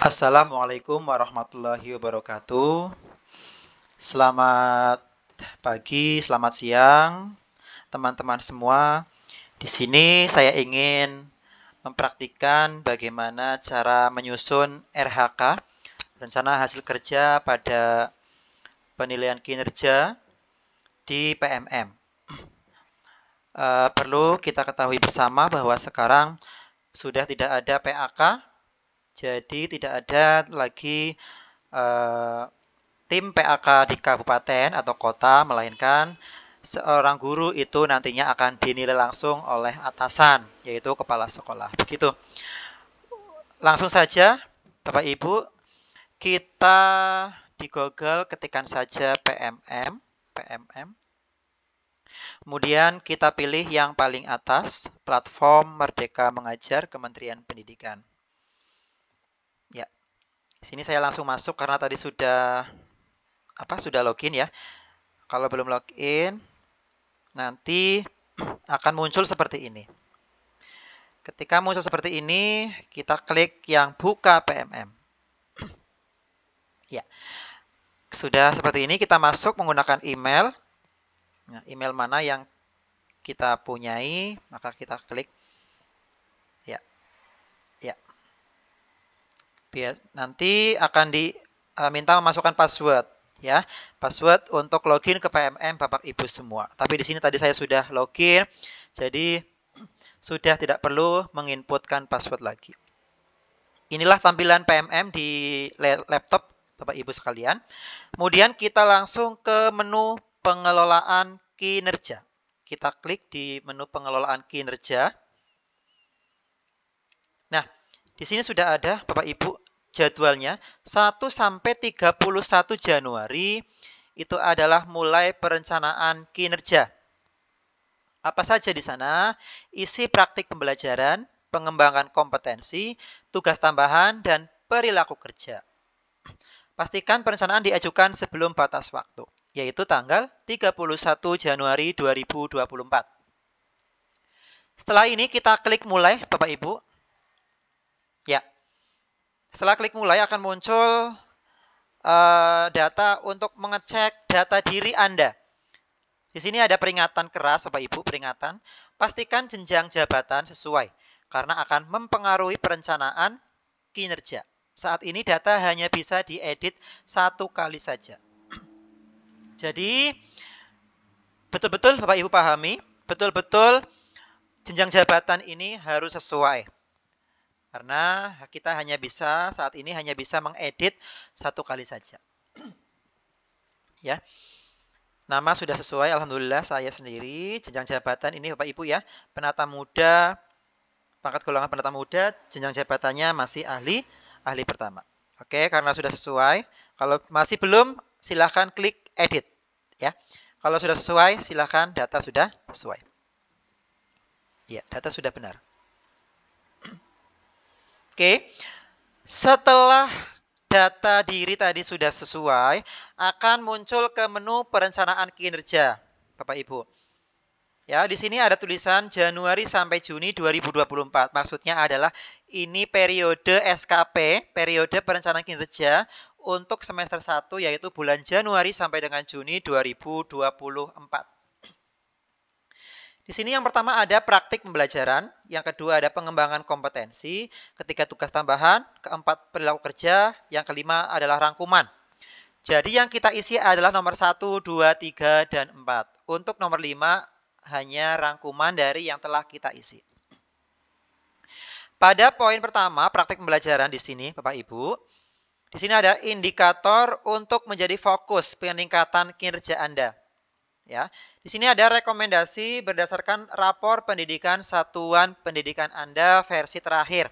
Assalamualaikum warahmatullahi wabarakatuh. Selamat pagi, selamat siang, teman-teman semua. Di sini saya ingin mempraktikkan bagaimana cara menyusun RHK, rencana hasil kerja pada penilaian kinerja di PMM. Perlu kita ketahui bersama bahwa sekarang sudah tidak ada PAK, jadi tidak ada lagi tim PAK di kabupaten atau kota, melainkan seorang guru itu nantinya akan dinilai langsung oleh atasan, yaitu kepala sekolah. Begitu. Langsung saja, Bapak Ibu, kita di Google ketikkan saja PMM. Kemudian kita pilih yang paling atas, platform Merdeka Mengajar Kementerian Pendidikan. Ya, di sini saya langsung masuk karena tadi sudah login ya. Kalau belum login, nanti akan muncul seperti ini. Ketika muncul seperti ini, kita klik yang buka PMM. Ya, sudah seperti ini, kita masuk menggunakan email. Nah, email mana yang kita punyai, maka kita klik. Ya. Nanti akan diminta memasukkan password. Ya, password untuk login ke PMM Bapak Ibu semua. Tapi di sini tadi saya sudah login, jadi sudah tidak perlu menginputkan password lagi. Inilah tampilan PMM di laptop Bapak Ibu sekalian. Kemudian kita langsung ke menu pengelolaan kinerja. Kita klik di menu pengelolaan kinerja. Nah, di sini sudah ada Bapak Ibu jadwalnya 1 sampai 31 Januari itu adalah mulai perencanaan kinerja. Apa saja di sana? Isi praktik pembelajaran, pengembangan kompetensi, tugas tambahan, dan perilaku kerja. Pastikan perencanaan diajukan sebelum batas waktu, yaitu tanggal 31 Januari 2024. Setelah ini kita klik mulai, Bapak Ibu. Ya, setelah klik mulai akan muncul data untuk mengecek data diri Anda. Di sini ada peringatan keras, Bapak Ibu, peringatan. Pastikan jenjang jabatan sesuai, karena akan mempengaruhi perencanaan kinerja. Saat ini data hanya bisa diedit 1 kali saja. Jadi, betul-betul Bapak Ibu pahami, betul-betul jenjang jabatan ini harus sesuai. Karena kita saat ini hanya bisa mengedit 1 kali saja. Ya. Nama sudah sesuai, alhamdulillah saya sendiri. Jenjang jabatan ini Bapak Ibu ya, penata muda, pangkat golongan penata muda, jenjang jabatannya masih ahli pertama. Oke, karena sudah sesuai. Kalau masih belum, silahkan klik edit ya. Kalau sudah sesuai, silahkan data sudah sesuai. Ya, data sudah benar. Oke, setelah data diri tadi sudah sesuai, akan muncul ke menu perencanaan kinerja, Bapak Ibu. Ya, di sini ada tulisan Januari sampai Juni 2024. Maksudnya adalah ini periode SKP, periode perencanaan kinerja untuk semester 1 yaitu bulan Januari sampai dengan Juni 2024. Di sini yang pertama ada praktik pembelajaran, yang kedua ada pengembangan kompetensi, ketiga tugas tambahan, keempat perilaku kerja, yang kelima adalah rangkuman. Jadi yang kita isi adalah nomor 1, 2, 3, dan 4. Untuk nomor 5 hanya rangkuman dari yang telah kita isi. Pada poin pertama, praktik pembelajaran di sini, Bapak Ibu. Di sini ada indikator untuk menjadi fokus peningkatan kinerja Anda. Ya, di sini ada rekomendasi berdasarkan rapor pendidikan satuan pendidikan Anda versi terakhir.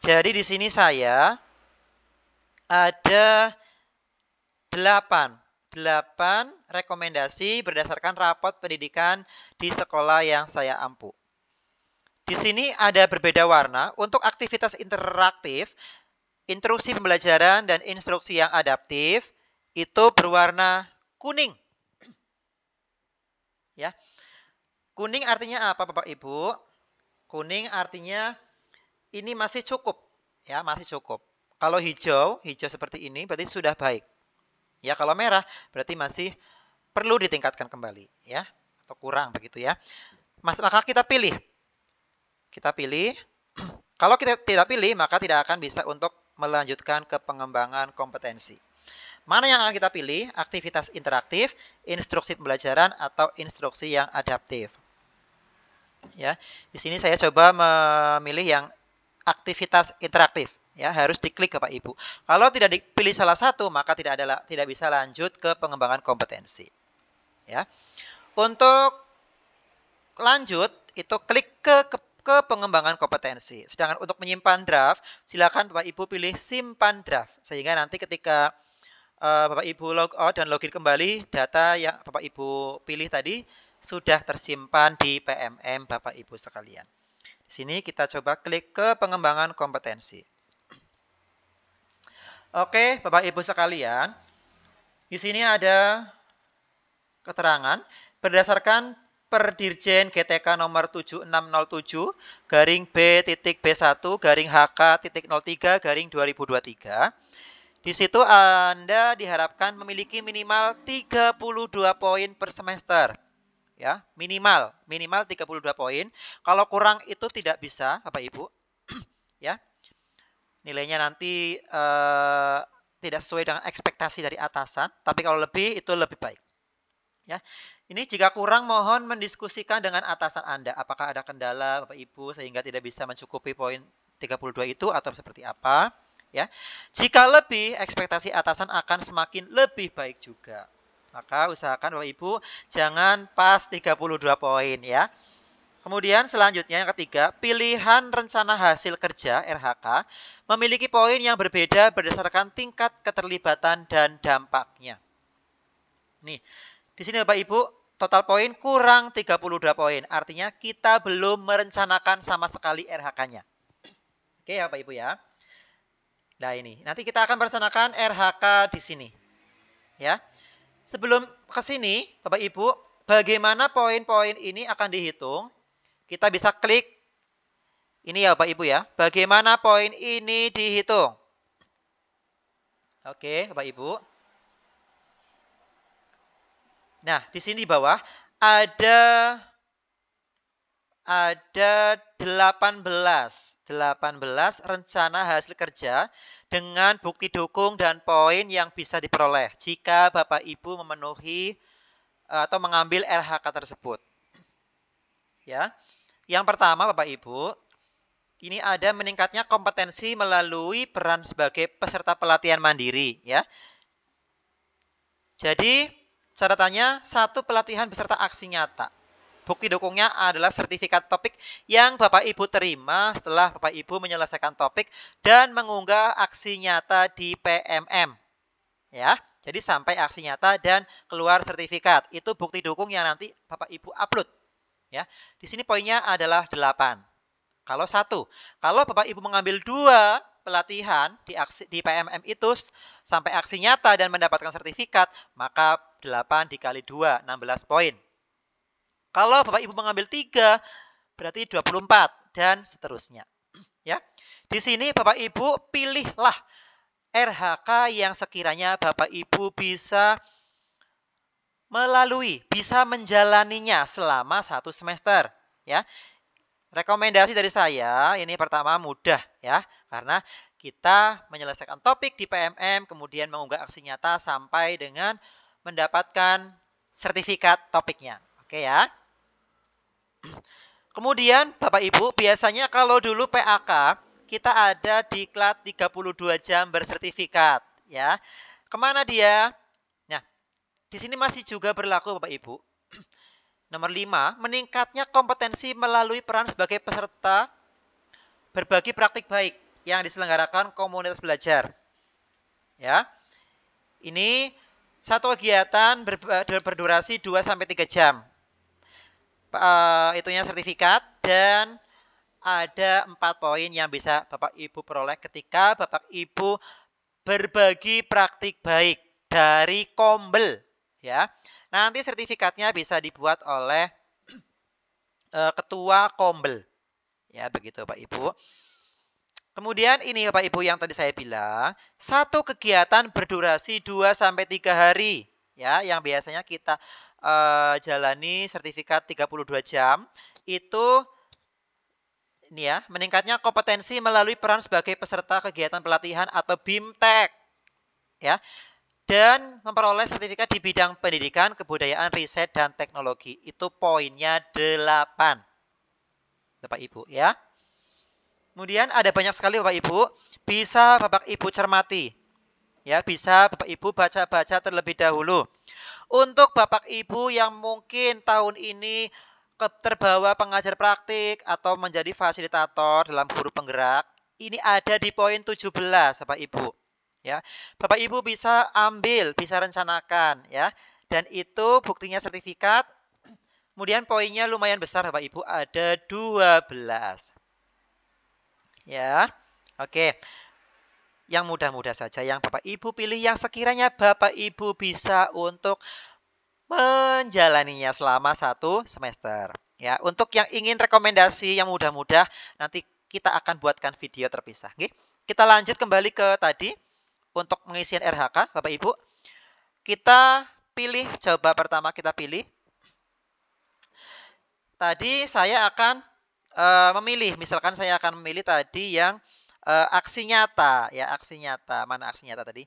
Jadi di sini saya ada 8 rekomendasi berdasarkan rapor pendidikan di sekolah yang saya ampu. Di sini ada berbeda warna. Untuk aktivitas interaktif, instruksi pembelajaran dan instruksi yang adaptif itu berwarna kuning. Ya. Kuning artinya apa Bapak Ibu? Kuning artinya ini masih cukup, ya, masih cukup. Kalau hijau seperti ini berarti sudah baik. Ya, kalau merah berarti masih perlu ditingkatkan kembali, ya, atau kurang begitu ya. Maka kita pilih. Kita pilih. Kalau kita tidak pilih, maka tidak akan bisa untuk melanjutkan ke pengembangan kompetensi. Mana yang akan kita pilih? Aktivitas interaktif, instruksi pembelajaran, atau instruksi yang adaptif. Ya, di sini saya coba memilih yang aktivitas interaktif. Ya, harus diklik Bapak Ibu. Kalau tidak dipilih salah satu, maka tidak bisa lanjut ke pengembangan kompetensi. Ya, untuk lanjut itu klik ke pengembangan kompetensi. Sedangkan untuk menyimpan draft, silakan Bapak Ibu pilih simpan draft. Sehingga nanti ketika Bapak Ibu log out dan login kembali, data yang Bapak Ibu pilih tadi sudah tersimpan di PMM Bapak Ibu sekalian. Di sini kita coba klik ke pengembangan kompetensi. Oke, Bapak Ibu sekalian, di sini ada keterangan berdasarkan Perdirjen GTK nomor 7607 garing B.B1 garing HK.03 garing 2023. Di situ Anda diharapkan memiliki minimal 32 poin per semester. Ya, minimal 32 poin. Kalau kurang itu tidak bisa, Bapak Ibu. Ya. Nilainya nanti tidak sesuai dengan ekspektasi dari atasan, tapi kalau lebih itu lebih baik. Ya. Ini jika kurang mohon mendiskusikan dengan atasan Anda. Apakah ada kendala Bapak Ibu sehingga tidak bisa mencukupi poin 32 itu atau seperti apa? Ya. Jika lebih, ekspektasi atasan akan semakin lebih baik juga. Maka usahakan Bapak Ibu jangan pas 32 poin ya. Kemudian selanjutnya yang ketiga, pilihan rencana hasil kerja RHK memiliki poin yang berbeda berdasarkan tingkat keterlibatan dan dampaknya. Nih, di sini Bapak Ibu total poin kurang 32 poin. Artinya kita belum merencanakan sama sekali RHK-nya. Oke ya Bapak Ibu ya. Nah ini, nanti kita akan merencanakan RHK di sini. Ya. Sebelum ke sini, Bapak Ibu, bagaimana poin-poin ini akan dihitung? Kita bisa klik ini ya Bapak Ibu ya. Bagaimana poin ini dihitung? Oke, Bapak Ibu. Nah, di sini di bawah ada 18 rencana hasil kerja dengan bukti dukung dan poin yang bisa diperoleh jika Bapak Ibu memenuhi atau mengambil RHK tersebut. Ya. Yang pertama Bapak Ibu, ini ada meningkatnya kompetensi melalui peran sebagai peserta pelatihan mandiri ya. Jadi catatannya 1 pelatihan beserta aksi nyata. Bukti dukungnya adalah sertifikat topik yang Bapak Ibu terima setelah Bapak Ibu menyelesaikan topik dan mengunggah aksi nyata di PMM. Ya, jadi sampai aksi nyata dan keluar sertifikat. Itu bukti dukung yang nanti Bapak Ibu upload. Ya, di sini poinnya adalah 8. Kalau 1, kalau Bapak Ibu mengambil 2 pelatihan di PMM itu sampai aksi nyata dan mendapatkan sertifikat, maka 8 dikali 2, 16 poin. Kalau Bapak Ibu mengambil 3, berarti 24 dan seterusnya. Ya. Di sini Bapak Ibu pilihlah RHK yang sekiranya Bapak Ibu bisa melalui, bisa menjalaninya selama 1 semester, ya. Rekomendasi dari saya, ini pertama mudah ya, karena kita menyelesaikan topik di PMM, kemudian mengunggah aksi nyata sampai dengan mendapatkan sertifikat topiknya. Oke ya. Kemudian Bapak Ibu, biasanya kalau dulu PAK, kita ada diklat 32 jam bersertifikat. Ya. Kemana dia? Nah, di sini masih juga berlaku Bapak Ibu. Nomor 5, meningkatnya kompetensi melalui peran sebagai peserta berbagi praktik baik yang diselenggarakan komunitas belajar. Ya. Ini satu kegiatan berdurasi 2-3 jam. Itunya sertifikat dan ada 4 poin yang bisa Bapak Ibu peroleh ketika Bapak Ibu berbagi praktik baik dari Kombel. Ya. Nanti sertifikatnya bisa dibuat oleh ketua Kombel. Ya, begitu Pak Ibu. Kemudian ini Bapak Ibu yang tadi saya bilang, satu kegiatan berdurasi 2-3 hari. Ya, yang biasanya kita jalani sertifikat 32 jam. Itu ini ya, meningkatnya kompetensi melalui peran sebagai peserta kegiatan pelatihan atau BIMTEK. Ya, dan memperoleh sertifikat di bidang pendidikan, kebudayaan, riset, dan teknologi. Itu poinnya 8. Bapak Ibu ya. Kemudian ada banyak sekali Bapak Ibu, bisa Bapak Ibu cermati. Ya, bisa Bapak Ibu baca-baca terlebih dahulu. Untuk Bapak Ibu yang mungkin tahun ini terbawa pengajar praktik atau menjadi fasilitator dalam guru penggerak, ini ada di poin 17 Bapak Ibu. Ya. Bapak Ibu bisa ambil, bisa rencanakan ya. Dan itu buktinya sertifikat. Kemudian poinnya lumayan besar Bapak Ibu, ada 12. Ya. Oke. Yang mudah-mudah saja yang Bapak Ibu pilih yang sekiranya Bapak Ibu bisa untuk menjalaninya selama 1 semester. Ya, untuk yang ingin rekomendasi yang mudah-mudah nanti kita akan buatkan video terpisah. Oke. Kita lanjut kembali ke tadi untuk pengisian RHK Bapak Ibu. Kita pilih, coba pertama kita pilih. Tadi saya akan memilih, misalkan saya akan memilih tadi yang aksi nyata, ya aksi nyata. Mana aksi nyata tadi?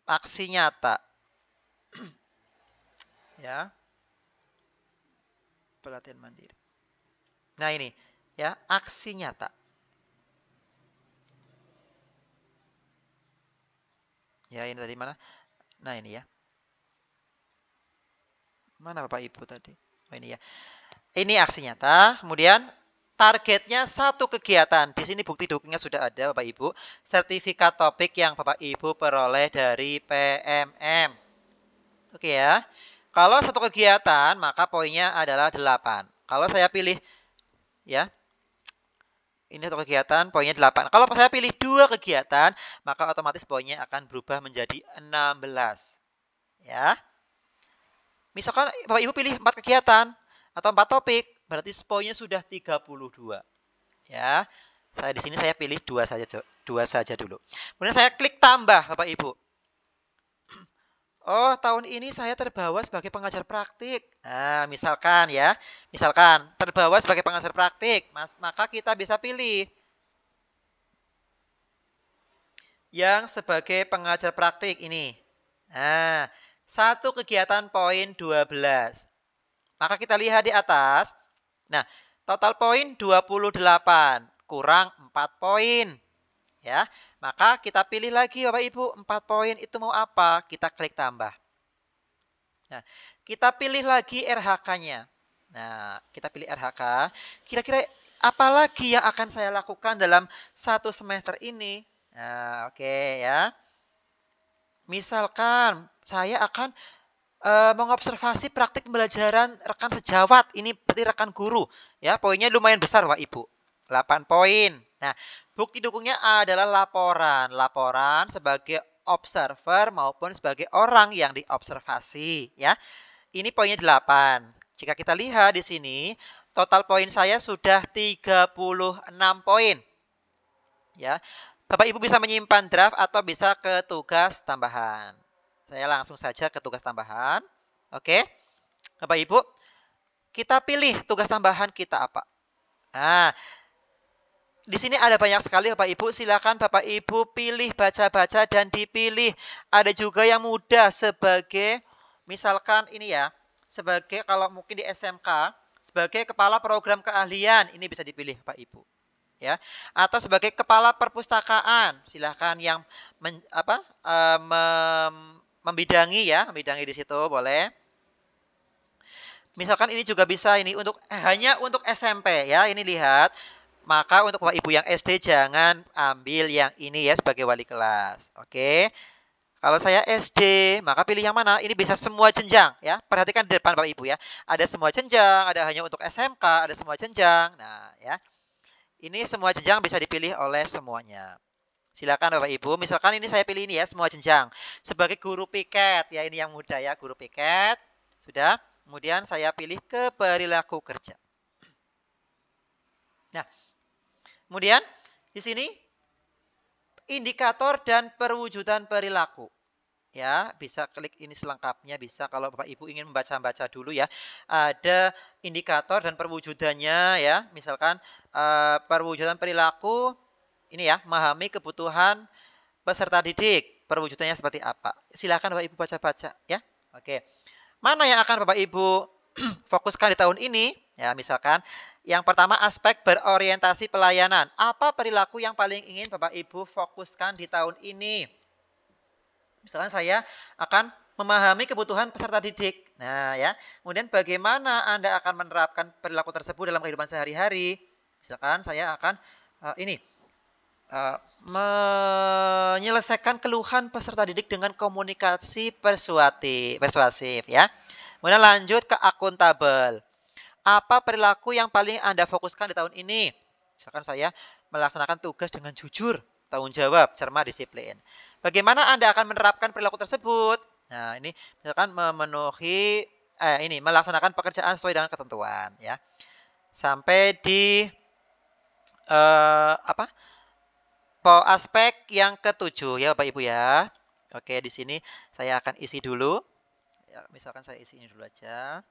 Aksi nyata. Ya. Pelatihan mandiri. Nah ini, ya aksi nyata. Ya ini tadi mana? Nah ini ya. Mana Bapak Ibu tadi? Oh ini ya. Ini aksi nyata. Kemudian targetnya 1 kegiatan. Di sini bukti dukungannya sudah ada Bapak Ibu. Sertifikat topik yang Bapak Ibu peroleh dari PMM. Oke ya. Kalau 1 kegiatan maka poinnya adalah 8. Kalau saya pilih ya. Ini 1 kegiatan poinnya 8. Kalau saya pilih 2 kegiatan maka otomatis poinnya akan berubah menjadi 16. Ya. Misalkan Bapak Ibu pilih 4 kegiatan atau 4 topik, berarti poinnya sudah 32. Ya. Saya di sini saya pilih 2 saja, 2 saja dulu. Kemudian saya klik tambah Bapak Ibu. Oh, tahun ini saya terbawa sebagai pengajar praktik. Nah, misalkan ya, misalkan terbawa sebagai pengajar praktik, maka kita bisa pilih yang sebagai pengajar praktik ini. Nah, 1 kegiatan poin 12. Maka kita lihat di atas. Nah, total poin 28, kurang 4 poin. Ya, maka kita pilih lagi Bapak Ibu, 4 poin itu mau apa? Kita klik tambah. Nah, kita pilih lagi RHK-nya. Nah, kita pilih RHK. Kira-kira apa lagi yang akan saya lakukan dalam 1 semester ini? Nah, oke ya. Misalkan saya akan mengobservasi praktik pembelajaran rekan sejawat. Ini berarti rekan guru. Ya, poinnya lumayan besar Bapak Ibu. 8 poin. Nah, bukti dukungnya adalah laporan. Laporan sebagai observer maupun sebagai orang yang diobservasi. Ya, ini poinnya 8. Jika kita lihat di sini, total poin saya sudah 36 poin. Ya, Bapak Ibu bisa menyimpan draft atau bisa ke tugas tambahan. Saya langsung saja ke tugas tambahan. Oke. Bapak Ibu, kita pilih tugas tambahan kita apa. Nah, di sini ada banyak sekali Bapak Ibu. Silakan Bapak Ibu pilih, baca-baca dan dipilih. Ada juga yang mudah sebagai misalkan ini ya, sebagai kalau mungkin di SMK, sebagai kepala program keahlian, ini bisa dipilih Bapak Ibu. Ya, atau sebagai kepala perpustakaan, silahkan yang membidangi ya, membidangi di situ boleh. Misalkan ini juga bisa ini untuk hanya untuk SMP ya, ini lihat. Maka untuk Bapak Ibu yang SD jangan ambil yang ini ya sebagai wali kelas. Oke. Kalau saya SD, maka pilih yang mana? Ini bisa semua jenjang ya. Perhatikan di depan Bapak Ibu ya. Ada semua jenjang, ada hanya untuk SMK, ada semua jenjang. Nah, ya. Ini semua jenjang bisa dipilih oleh semuanya. Silakan Bapak Ibu. Misalkan ini saya pilih ini ya, semua jenjang. Sebagai guru piket, ya ini yang mudah ya, guru piket. Sudah. Kemudian saya pilih ke perilaku kerja. Nah, kemudian Di sini indikator dan perwujudan perilaku. Ya, bisa klik ini selengkapnya, bisa kalau Bapak Ibu ingin membaca-baca dulu ya. Ada indikator dan perwujudannya ya. Misalkan perwujudan perilaku ini ya, memahami kebutuhan peserta didik. Perwujudannya seperti apa? Silakan Bapak Ibu baca-baca ya. Oke. Mana yang akan Bapak Ibu fokuskan di tahun ini? Ya, misalkan yang pertama aspek berorientasi pelayanan. Apa perilaku yang paling ingin Bapak Ibu fokuskan di tahun ini? Misalnya saya akan memahami kebutuhan peserta didik. Nah, ya. Kemudian bagaimana Anda akan menerapkan perilaku tersebut dalam kehidupan sehari-hari? Misalkan saya akan menyelesaikan keluhan peserta didik dengan komunikasi persuasif ya. Kemudian lanjut ke akuntabel. Apa perilaku yang paling Anda fokuskan di tahun ini? Misalkan saya melaksanakan tugas dengan jujur, tanggung jawab, cermat, disiplin. Bagaimana Anda akan menerapkan perilaku tersebut? Nah, ini misalkan memenuhi melaksanakan pekerjaan sesuai dengan ketentuan ya. Sampai di aspek yang ketujuh ya Bapak Ibu ya. Oke, di sini saya akan isi dulu. Ya, misalkan saya isi ini dulu aja.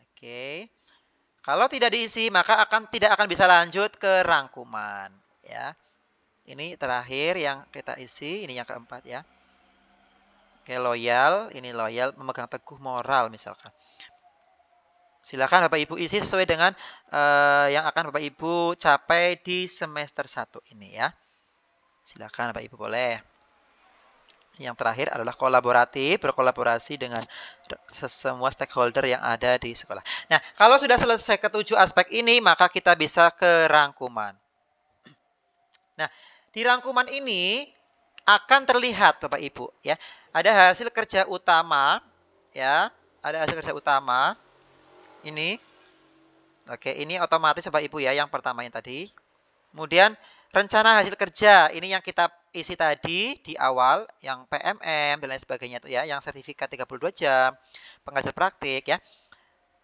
Oke. Kalau tidak diisi maka tidak akan bisa lanjut ke rangkuman ya. Ini terakhir yang kita isi, ini yang keempat ya. Oke, loyal, ini loyal, memegang teguh moral misalkan. Silakan Bapak Ibu isi sesuai dengan yang akan Bapak Ibu capai di semester 1 ini ya. Silakan Bapak Ibu boleh. Yang terakhir adalah kolaboratif, berkolaborasi dengan semua stakeholder yang ada di sekolah. Nah, kalau sudah selesai ketujuh aspek ini, maka kita bisa ke rangkuman. Nah, di rangkuman ini akan terlihat Bapak Ibu ya. Ada hasil kerja utama ya, ada hasil kerja utama. Ini. Oke, ini otomatis Bapak Ibu ya yang pertama yang tadi. Kemudian rencana hasil kerja, ini yang kita isi tadi di awal, yang PMM dan lain sebagainya itu ya, yang sertifikat 32 jam, pengajar praktik ya.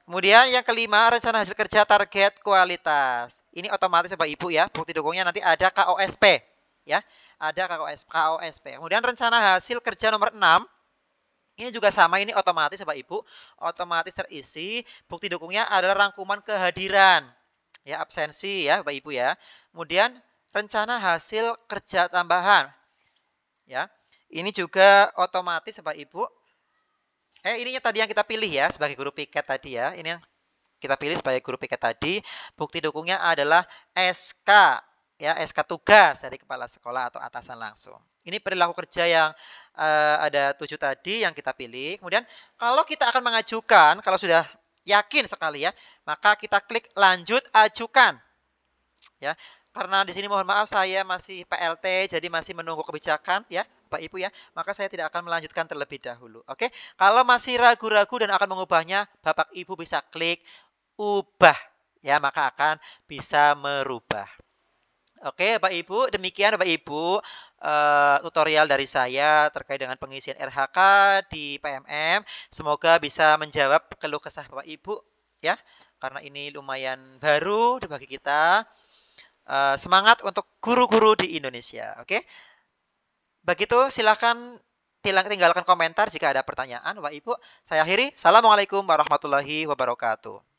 Kemudian yang kelima, rencana hasil kerja target kualitas. Ini otomatis Bapak Ibu ya, bukti dukungnya nanti ada KOSP ya. Ada KOSP. Kemudian rencana hasil kerja nomor 6. Ini juga sama, ini otomatis Bapak Ibu, otomatis terisi. Bukti dukungnya adalah rangkuman kehadiran. Ya, absensi ya Bapak Ibu ya. Kemudian rencana hasil kerja tambahan. Ya. Ini juga otomatis Bapak Ibu. Ininya tadi yang kita pilih ya sebagai guru piket tadi ya. Ini yang kita pilih sebagai guru piket tadi. Bukti dukungnya adalah SK ya, SK tugas dari kepala sekolah atau atasan langsung. Ini perilaku kerja yang ada 7 tadi yang kita pilih. Kemudian kalau kita akan mengajukan, kalau sudah yakin sekali ya, maka kita klik lanjut ajukan. Ya. Karena di sini mohon maaf saya masih PLT jadi masih menunggu kebijakan ya. Bapak Ibu ya, maka saya tidak akan melanjutkan terlebih dahulu. Oke, kalau masih ragu-ragu dan akan mengubahnya, Bapak Ibu bisa klik ubah ya, maka akan bisa merubah. Oke, Bapak Ibu, demikian Bapak Ibu tutorial dari saya terkait dengan pengisian RHK di PMM. Semoga bisa menjawab keluh kesah Bapak Ibu ya, karena ini lumayan baru bagi kita. Semangat untuk guru-guru di Indonesia. Oke. Begitu, silakan tinggalkan komentar jika ada pertanyaan Bapak Ibu. Saya akhiri. Assalamualaikum warahmatullahi wabarakatuh.